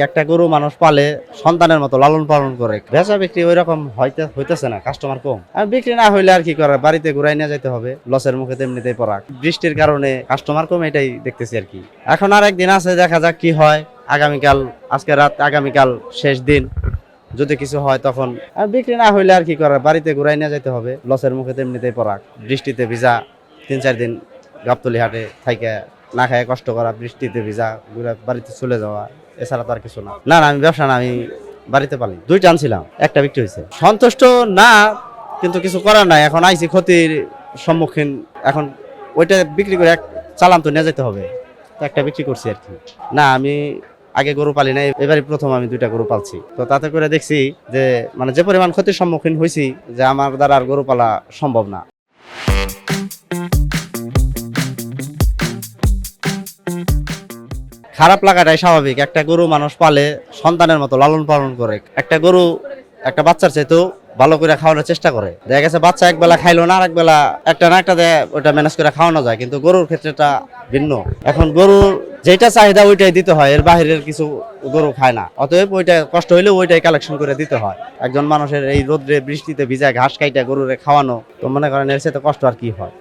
একটা গরু মানুষ পালে সন্তানের মতো লালন পালন করে, বেচা বিক্রি ওই রকম হইতেছে না, কাস্টমার কম। আর বিক্রি না হইলে আর কি করে, বাড়িতে ঘুরাই নিয়ে যেতে হবে, লসের মুখে তেমনিতেই পড়া। বৃষ্টির কারণে কাস্টমার কম, এটাই দেখতেছি আর কি। এখন আর একদিন আছে, দেখা যাক কি হয়। আগামীকাল, আজকে রাত, আগামীকাল শেষ দিন, যদি কিছু হয় তখন। আর বিক্রি না হইলে আর কি করে, বাড়িতে ঘুরাই নিয়ে যেতে হবে, লসের মুখে তেমনিতেই পড়া। বৃষ্টিতে ভিজা 3-4 দিন গাবতলী হাটে থাইকে না খায় কষ্ট করা, বৃষ্টিতে ভিজা ঘুরে বাড়িতে চলে যাওয়া, এছাড়া তো আর কিছু না। না আমি ব্যবসা না, আমি বাড়িতে পালি। 2টা আনছিলাম, একটা বিক্রি হয়েছে। সন্তুষ্ট না, কিন্তু কিছু করার নাই। এখন আইছি ক্ষতির সম্মুখীন, এখন ওইটা বিক্রি করে চালান তো নিয়ে যেতে হবে, তো একটা বিক্রি করছি আর কি। না আমি আগে গরু পালি না, এবারে প্রথম আমি 2টা গরু পালছি। তো তাতে করে দেখছি যে মানে যে পরিমাণ ক্ষতির সম্মুখীন হয়েছি, যে আমার দ্বারা আর গরু পালা সম্ভব না। খারাপ লাগাটাই স্বাভাবিক। একটা গরু মানুষ পালে সন্তানের মতো লালন পালন করে। একটা গরু একটা বাচ্চার চাইতেও ভালো করে খাওয়ানোর চেষ্টা করে। দেখা গেছে বাচ্চা একবেলা খাইলো না, আর একবেলা একটা না একটা দেয়, ওটা ম্যানেজ করে খাওয়ানো যায়, কিন্তু গরুর ক্ষেত্রেটা ভিন্ন। এখন গরুর যেটা চাহিদা ওইটাই দিতে হয়, এর বাহিরের কিছু গরু খায় না। অতএব ওইটা কষ্ট হইলেও ওইটাই কালেকশন করে দিতে হয়। একজন মানুষের এই রোদ্রে বৃষ্টিতে ভিজা ঘাস কাইটা গরুরে খাওয়ানো, তো মনে করেন এর সাথে কষ্ট আর কি হয়।